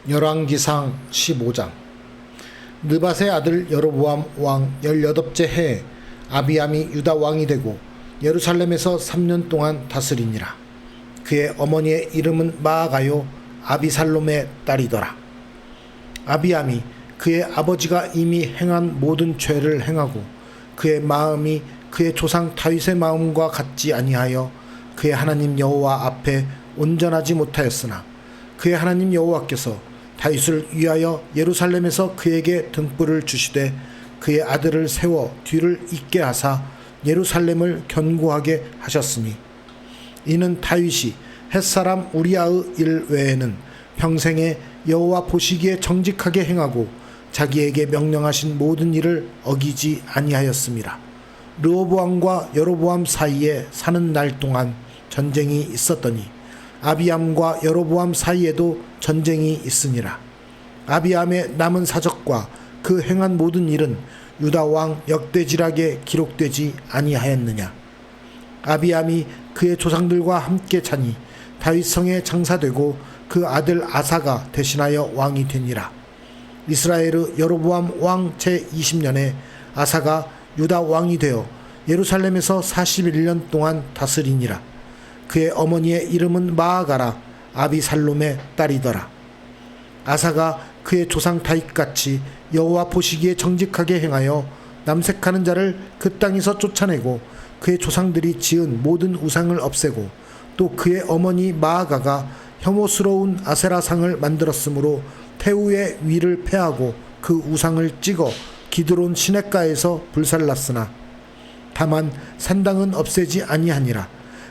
열왕기상 15장. 느밧의 아들 여로보암 왕 18째 해에 아비암이 유다 왕이 되고 예루살렘에서 3년 동안 다스리니라. 그의 어머니의 이름은 마아가요 아비살롬의 딸이더라. 아비암이 그의 아버지가 이미 행한 모든 죄를 행하고 그의 마음이 그의 조상 다윗의 마음과 같지 아니하여 그의 하나님 여호와 앞에 온전하지 못하였으나 그의 하나님 여호와께서 다윗을 위하여 예루살렘에서 그에게 등불을 주시되 그의 아들을 세워 뒤를 잇게 하사 예루살렘을 견고하게 하셨으니 이는 다윗이 햇사람 우리아의 일 외에는 평생에 여호와 보시기에 정직하게 행하고 자기에게 명령하신 모든 일을 어기지 아니하였음이라. 르호보암과 여로보암 사이에 사는 날 동안 전쟁이 있었더니 아비암과 여로보암 사이에도 전쟁이 있으니라. 아비암의 남은 사적과 그 행한 모든 일은 유다 왕 역대지락에 기록되지 아니하였느냐. 아비암이 그의 조상들과 함께 자니 다윗 성에 장사되고 그 아들 아사가 대신하여 왕이 되니라. 이스라엘의 여로보암 왕 제20년에 아사가 유다 왕이 되어 예루살렘에서 41년 동안 다스리니라. 그의 어머니의 이름은 마아가라 아비살롬의 딸이더라. 아사가 그의 조상 다윗같이 여호와 보시기에 정직하게 행하여 남색하는 자를 그 땅에서 쫓아내고 그의 조상들이 지은 모든 우상을 없애고 또 그의 어머니 마아가가 혐오스러운 아세라상을 만들었으므로 태우의 위를 패하고 그 우상을 찍어 기드론 시냇가에서 불살랐으나 다만 산당은 없애지 아니하니라.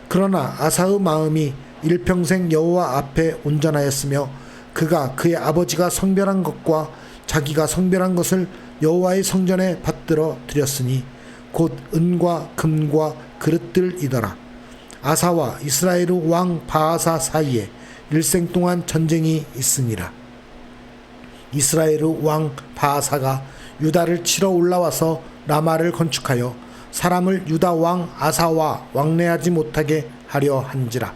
그러나 아사의 마음이 일평생 여호와 앞에 온전하였으며 그가 그의 아버지가 성별한 것과 자기가 성별한 것을 여호와의 성전에 받들어 드렸으니 곧 은과 금과 그릇들이더라. 아사와 이스라엘의 왕 바아사 사이에 일생 동안 전쟁이 있으니라. 이스라엘의 왕 바아사가 유다를 치러 올라와서 라마를 건축하여 사람을 유다 왕 아사와 왕래하지 못하게 하려 한지라.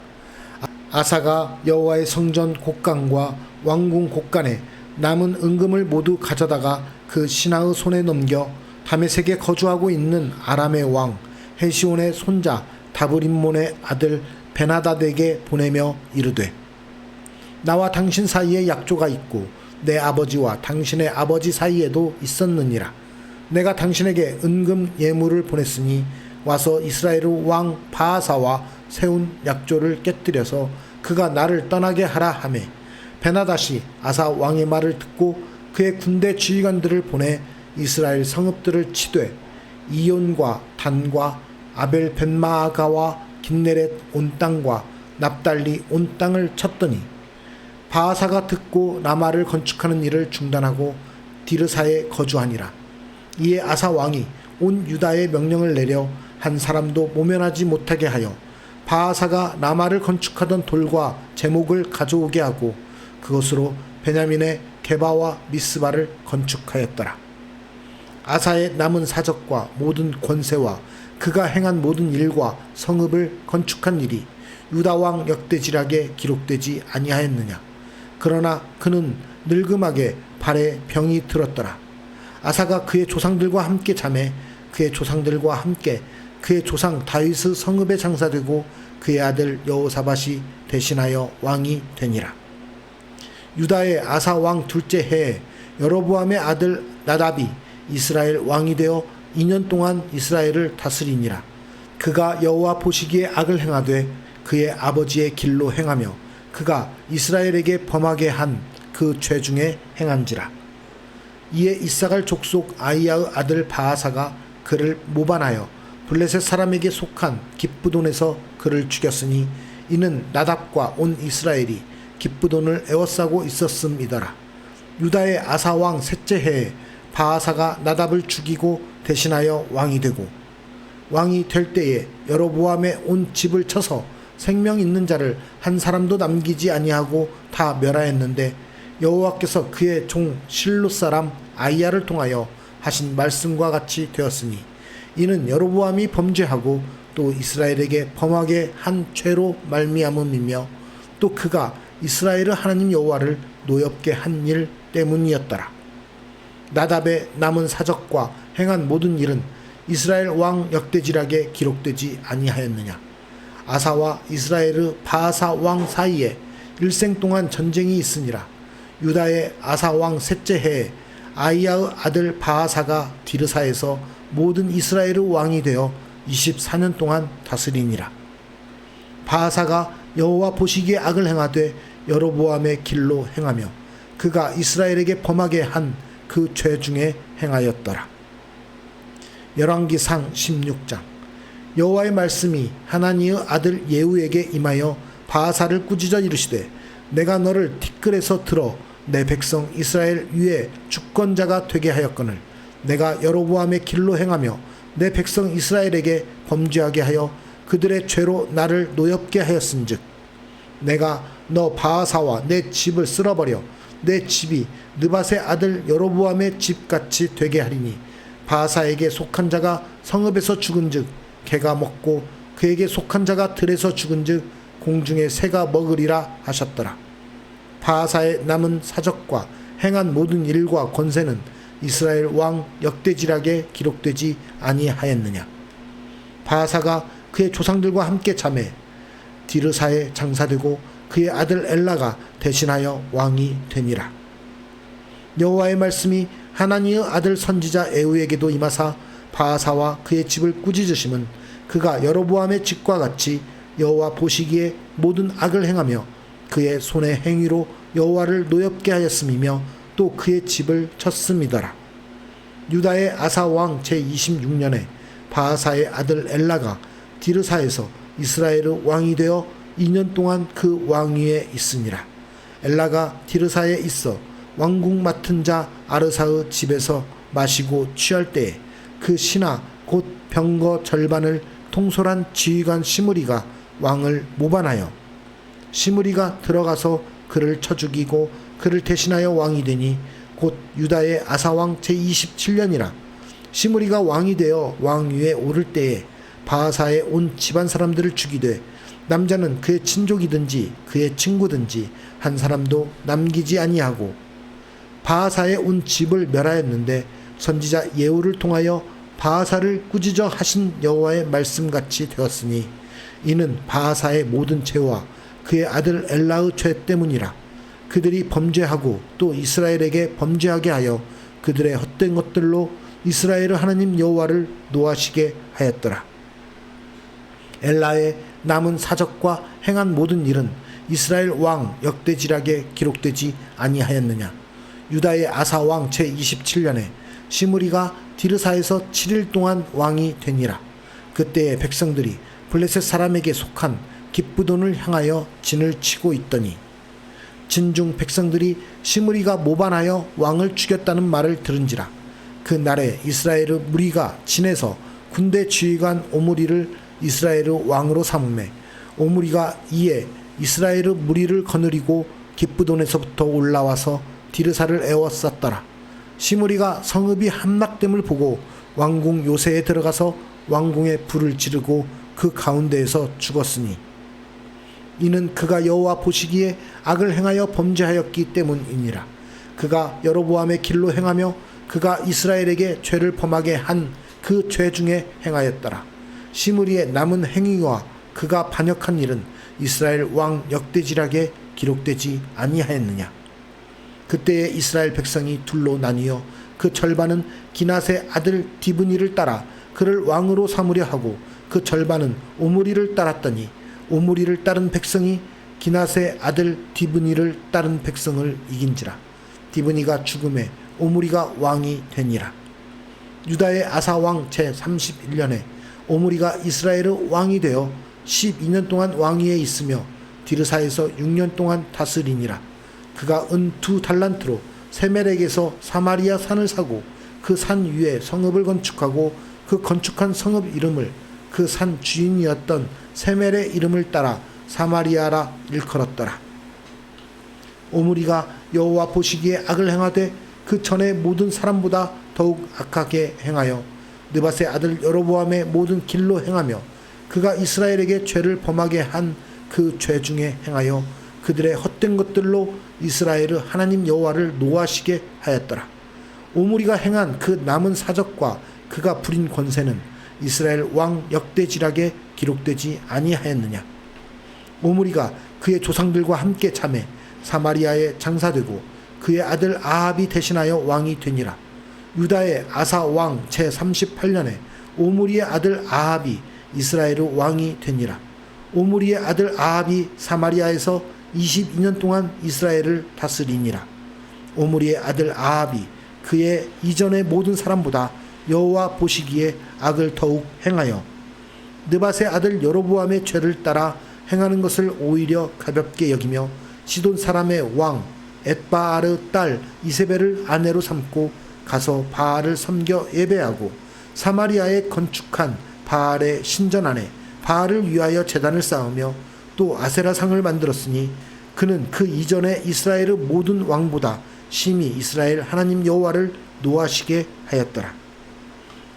아사가 여호와의 성전 곳간과 왕궁 곳간에 남은 은금을 모두 가져다가 그 신하의 손에 넘겨 다메섹에 거주하고 있는 아람의 왕 헤시온의 손자 다브림몬의 아들 베나다덱에게 보내며 이르되 나와 당신 사이에 약조가 있고 내 아버지와 당신의 아버지 사이에도 있었느니라. 내가 당신에게 은금 예물을 보냈으니 와서 이스라엘의 왕 바아사와 세운 약조를 깨뜨려서 그가 나를 떠나게 하라 하매 베나닷이 아사 왕의 말을 듣고 그의 군대 지휘관들을 보내 이스라엘 성읍들을 치되 이온과 단과 아벨 벳마아가와 긴네렛 온 땅과 납달리 온 땅을 쳤더니 바아사가 듣고 라마를 건축하는 일을 중단하고 디르사에 거주하니라. 이에 아사 왕이 온 유다에 명령을 내려 한 사람도 모면하지 못하게 하여 바아사가 라마를 건축하던 돌과 제목을 가져오게 하고 그것으로 베냐민의 게바와 미스바를 건축하였더라. 아사의 남은 사적과 모든 권세와 그가 행한 모든 일과 성읍을 건축한 일이 유다 왕 역대지락에 기록되지 아니하였느냐. 그러나 그는 늙음하게 발에 병이 들었더라. 아사가 그의 조상들과 함께 자매 그의 조상들과 함께 그의 조상 다윗의 성읍에 장사되고 그의 아들 여호사밧이 대신하여 왕이 되니라. 유다의 아사 왕 둘째 해에 여로보암의 아들 나답이 이스라엘 왕이 되어 2년 동안 이스라엘을 다스리니라. 그가 여호와 보시기에 악을 행하되 그의 아버지의 길로 행하며 그가 이스라엘에게 범하게 한 그 죄 중에 행한지라. 이에 이사갈 족속 아이야의 아들 바아사가 그를 모반하여 블레셋 사람에게 속한 기브돈에서 그를 죽였으니 이는 나답과 온 이스라엘이 기브돈을 에워싸고 있었음이더라. 유다의 아사 왕 셋째 해에 바아사가 나답을 죽이고 대신하여 왕이 되고 왕이 될 때에 여로보암의 온 집을 쳐서 생명 있는 자를 한 사람도 남기지 아니하고 다 멸하였는데 여호와께서 그의 종 실로 사람 아이야를 통하여 하신 말씀과 같이 되었으니 이는 여로보암이 범죄하고 또 이스라엘에게 범하게 한 죄로 말미암음이며 또 그가 이스라엘의 하나님 여호와를 노엽게 한 일 때문이었더라. 나답의 남은 사적과 행한 모든 일은 이스라엘 왕 역대지락에 기록되지 아니하였느냐. 아사와 이스라엘의 바아사 왕 사이에 일생 동안 전쟁이 있으니라. 유다의 아사 왕 셋째 해에 아이야의 아들 바아사가 디르사에서 모든 이스라엘의 왕이 되어 24년 동안 다스리니라. 바아사가 여호와 보시기에 악을 행하되 여로보암의 길로 행하며 그가 이스라엘에게 범하게 한 그 죄 중에 행하였더라. 열왕기상 16장. 여호와의 말씀이 하나니의 아들 예후에게 임하여 바아사를 꾸짖어 이르시되 내가 너를 티끌에서 들어 내 백성 이스라엘 위에 주권자가 되게 하였거늘 내가 여로보암의 길로 행하며 내 백성 이스라엘에게 범죄하게 하여 그들의 죄로 나를 노엽게 하였은즉 내가 너 바아사와 내 집을 쓸어버려 내 집이 느밧의 아들 여로보암의 집같이 되게 하리니 바아사에게 속한 자가 성읍에서 죽은즉 개가 먹고 그에게 속한 자가 들에서 죽은즉 공중의 새가 먹으리라 하셨더라. 바아사의 남은 사적과 행한 모든 일과 권세는 이스라엘 왕 역대지락에 기록되지 아니하였느냐. 바아사가 그의 조상들과 함께 잠에 디르사에 장사되고 그의 아들 엘라가 대신하여 왕이 되니라. 여호와의 말씀이 하나니의 아들 선지자 에후에게도 임하사 바아사와 그의 집을 꾸짖으심은 그가 여로보암의 집과 같이 여호와 보시기에 모든 악을 행하며 그의 손의 행위로 여호와를 노엽게 하였음이며 또 그의 집을 쳤음이더라. 유다의 아사 왕 제26년에 바아사의 아들 엘라가 디르사에서 이스라엘의 왕이 되어 2년 동안 그 왕위에 있으니라. 엘라가 디르사에 있어 왕궁 맡은 자 아르사의 집에서 마시고 취할 때에 그 신하 곧 병거 절반을 통솔한 지휘관 시므리가 왕을 모반하여 시므리가 들어가서 그를 쳐 죽이고 그를 대신하여 왕이 되니 곧 유다의 아사왕 제27년이라. 시므리가 왕이 되어 왕위에 오를 때에 바아사의 온 집안 사람들을 죽이되 남자는 그의 친족이든지 그의 친구든지 한 사람도 남기지 아니하고 바아사의 온 집을 멸하였는데 선지자 예후를 통하여 바아사를 꾸짖어 하신 여호와의 말씀같이 되었으니 이는 바아사의 모든 죄와 그의 아들 엘라의 죄 때문이라. 그들이 범죄하고 또 이스라엘에게 범죄하게 하여 그들의 헛된 것들로 이스라엘의 하나님 여호와를 노하시게 하였더라. 엘라의 남은 사적과 행한 모든 일은 이스라엘 왕 역대지락에 기록되지 아니하였느냐. 유다의 아사 왕 제27년에 시므리가 디르사에서 7일 동안 왕이 되니라. 그때의 백성들이 블레셋 사람에게 속한 기브돈을 향하여 진을 치고 있더니 진중 백성들이 시므리가 모반하여 왕을 죽였다는 말을 들은지라. 그 날에 이스라엘의 무리가 진에서 군대 지휘관 오므리를 이스라엘의 왕으로 삼음에 오므리가 이에 이스라엘의 무리를 거느리고 기브돈에서부터 올라와서 디르사를 에워쌌더라. 시므리가 성읍이 함락됨을 보고 왕궁 요새에 들어가서 왕궁에 불을 지르고 그 가운데에서 죽었으니 이는 그가 여호와 보시기에 악을 행하여 범죄하였기 때문이니라. 그가 여로보암의 길로 행하며 그가 이스라엘에게 죄를 범하게 한 그 죄 중에 행하였더라. 시므리의 남은 행위와 그가 반역한 일은 이스라엘 왕 역대지락에 기록되지 아니하였느냐. 그때에 이스라엘 백성이 둘로 나뉘어 그 절반은 기낫의 아들 디브니를 따라 그를 왕으로 삼으려 하고 그 절반은 오므리를 따랐더니 오므리를 따른 백성이 기낫의 아들 디브니를 따른 백성을 이긴지라. 디브니가 죽음에 오므리가 왕이 되니라. 유다의 아사 왕 제31년에 오므리가 이스라엘의 왕이 되어 12년 동안 왕위에 있으며 디르사에서 6년 동안 다스리니라. 그가 은 2달란트로 세멜에게서 사마리아 산을 사고 그 산 위에 성읍을 건축하고 그 건축한 성읍 이름을 그 산 주인이었던 세멜의 이름을 따라 사마리아라 일컬었더라. 오므리가 여호와 보시기에 악을 행하되 그 전에 모든 사람보다 더욱 악하게 행하여 느밧의 아들 여로보암의 모든 길로 행하며 그가 이스라엘에게 죄를 범하게 한 그 죄 중에 행하여 그들의 헛된 것들로 이스라엘의 하나님 여호와를 노하시게 하였더라. 오므리가 행한 그 남은 사적과 그가 부린 권세는 이스라엘 왕 역대지락에 기록되지 아니하였느냐. 오므리가 그의 조상들과 함께 잠에 사마리아에 장사되고 그의 아들 아합이 대신하여 왕이 되니라. 유다의 아사 왕 제38년에 오므리의 아들 아합이 이스라엘의 왕이 되니라. 오므리의 아들 아합이 사마리아에서 22년 동안 이스라엘을 다스리니라. 오므리의 아들 아합이 그의 이전의 모든 사람보다 여호와 보시기에 악을 더욱 행하여 느밧의 아들 여로보암의 죄를 따라 행하는 것을 오히려 가볍게 여기며 시돈 사람의 왕 엣바알의 딸 이세벨을 아내로 삼고 가서 바알을 섬겨 예배하고 사마리아에 건축한 바알의 신전 안에 바알을 위하여 제단을 쌓으며 또 아세라상을 만들었으니 그는 그 이전에 이스라엘의 모든 왕보다 심히 이스라엘 하나님 여호와를 노하시게 하였더라.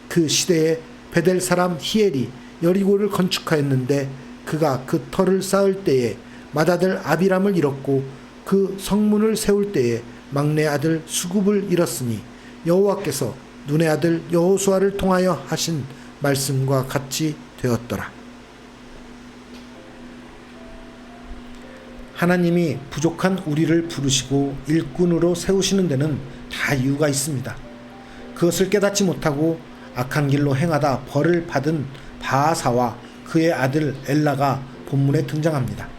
그 시대에 베델 사람 히엘이 여리고를 건축하였는데 그가 그 터를 쌓을 때에 맏아들 아비람을 잃었고 그 성문을 세울 때에 막내 아들 수굽을 잃었으니 여호와께서 눈의 아들 여호수아를 통하여 하신 말씀과 같이 되었더라. 하나님이 부족한 우리를 부르시고 일꾼으로 세우시는 데는 다 이유가 있습니다. 그것을 깨닫지 못하고 악한 길로 행하다 벌을 받은 바아사와 그의 아들 엘라가 본문에 등장합니다.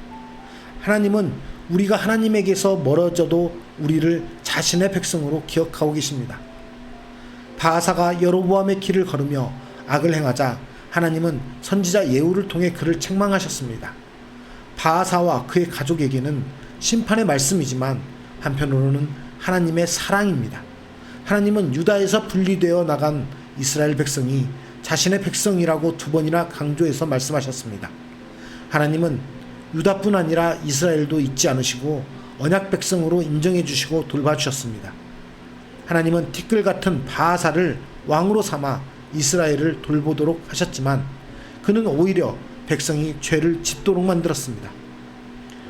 하나님은 우리가 하나님에게서 멀어져도 우리를 자신의 백성으로 기억하고 계십니다. 바아사가 여로보암의 길을 걸으며 악을 행하자 하나님은 선지자 예후를 통해 그를 책망하셨습니다. 바아사와 그의 가족에게는 심판의 말씀이지만 한편으로는 하나님의 사랑입니다. 하나님은 유다에서 분리되어 나간 이스라엘 백성이 자신의 백성이라고 2번이나 강조해서 말씀하셨습니다. 하나님은 유다뿐 아니라 이스라엘도 잊지 않으시고 언약 백성으로 인정해 주시고 돌봐주셨습니다. 하나님은 티끌 같은 바아사를 왕으로 삼아 이스라엘을 돌보도록 하셨지만 그는 오히려 백성이 죄를 짓도록 만들었습니다.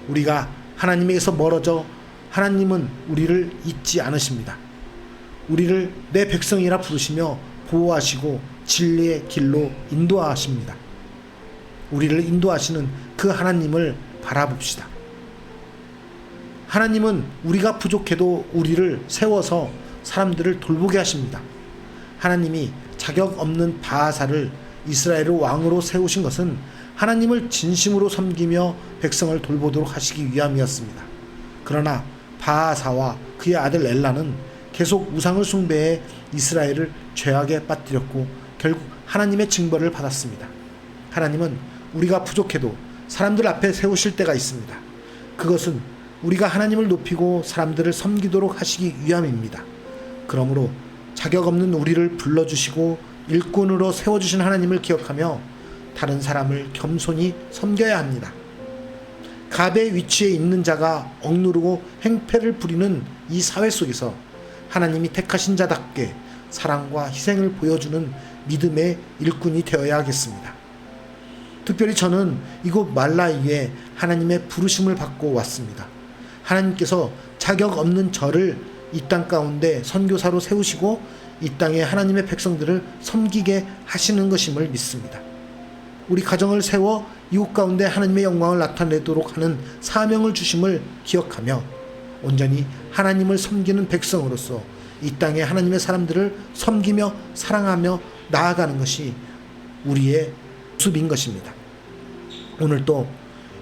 우리가 하나님에게서 멀어져 하나님은 우리를 잊지 않으십니다. 우리를 내 백성이라 부르시며 보호하시고 진리의 길로 인도하십니다. 우리를 인도하시는 그 하나님을 바라봅시다. 하나님은 우리가 부족해도 우리를 세워서 사람들을 돌보게 하십니다. 하나님이 자격 없는 바아사를 이스라엘의 왕으로 세우신 것은 하나님을 진심으로 섬기며 백성을 돌보도록 하시기 위함이었습니다. 그러나 바아사와 그의 아들 엘라는 계속 우상을 숭배해 이스라엘을 죄악에 빠뜨렸고 결국 하나님의 징벌을 받았습니다. 하나님은 우리가 부족해도 사람들 앞에 세우실 때가 있습니다. 그것은 우리가 하나님을 높이고 사람들을 섬기도록 하시기 위함입니다. 그러므로 자격 없는 우리를 불러주시고 일꾼으로 세워주신 하나님을 기억하며 다른 사람을 겸손히 섬겨야 합니다. 갑의 위치에 있는 자가 억누르고 행패를 부리는 이 사회 속에서 하나님이 택하신 자답게 사랑과 희생을 보여주는 믿음의 일꾼이 되어야 하겠습니다. 특별히 저는 이곳 말라이에 하나님의 부르심을 받고 왔습니다. 하나님께서 자격 없는 저를 이 땅 가운데 선교사로 세우시고 이 땅에 하나님의 백성들을 섬기게 하시는 것임을 믿습니다. 우리 가정을 세워 이웃 가운데 하나님의 영광을 나타내도록 하는 사명을 주심을 기억하며 온전히 하나님을 섬기는 백성으로서 이 땅에 하나님의 사람들을 섬기며 사랑하며 나아가는 것이 우리의 모습인 것입니다. 오늘도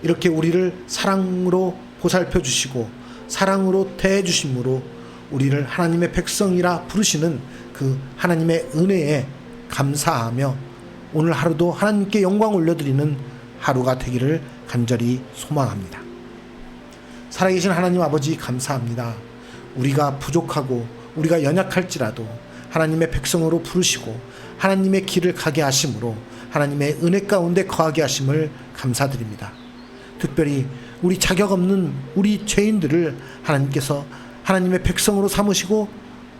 이렇게 우리를 사랑으로 보살펴 주시고 사랑으로 대해 주심으로 우리를 하나님의 백성이라 부르시는 그 하나님의 은혜에 감사하며 오늘 하루도 하나님께 영광 올려드리는 하루가 되기를 간절히 소망합니다. 살아계신 하나님 아버지 감사합니다. 우리가 부족하고 우리가 연약할지라도 하나님의 백성으로 부르시고 하나님의 길을 가게 하심으로 하나님의 은혜 가운데 거하게 하심을 감사드립니다. 특별히 우리 자격 없는 우리 죄인들을 하나님께서 하나님의 백성으로 삼으시고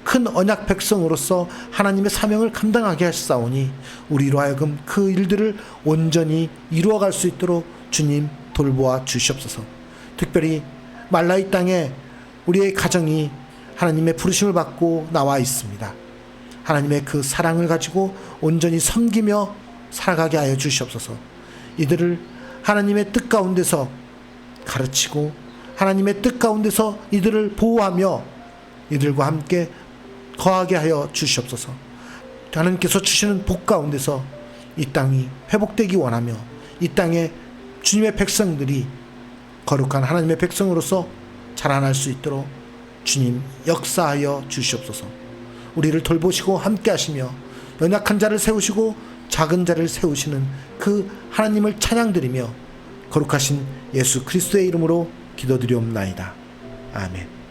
큰 언약 백성으로서 하나님의 사명을 감당하게 하시사오니 우리로 하여금 그 일들을 온전히 이루어갈 수 있도록 주님 돌보아 주시옵소서. 특별히 말라이 땅에 우리의 가정이 하나님의 부르심을 받고 나와 있습니다. 하나님의 그 사랑을 가지고 온전히 섬기며 살아가게 하여 주시옵소서. 이들을 하나님의 뜻 가운데서 가르치고 하나님의 뜻 가운데서 이들을 보호하며 이들과 함께 거하게 하여 주시옵소서. 하나님께서 주시는 복 가운데서 이 땅이 회복되기 원하며 이 땅에 주님의 백성들이 거룩한 하나님의 백성으로서 자라날 수 있도록 주님 역사하여 주시옵소서. 우리를 돌보시고 함께 하시며 연약한 자를 세우시고 작은 자를 세우시는 그 하나님을 찬양드리며 거룩하신 예수 그리스도의 이름으로 기도드리옵나이다. 아멘.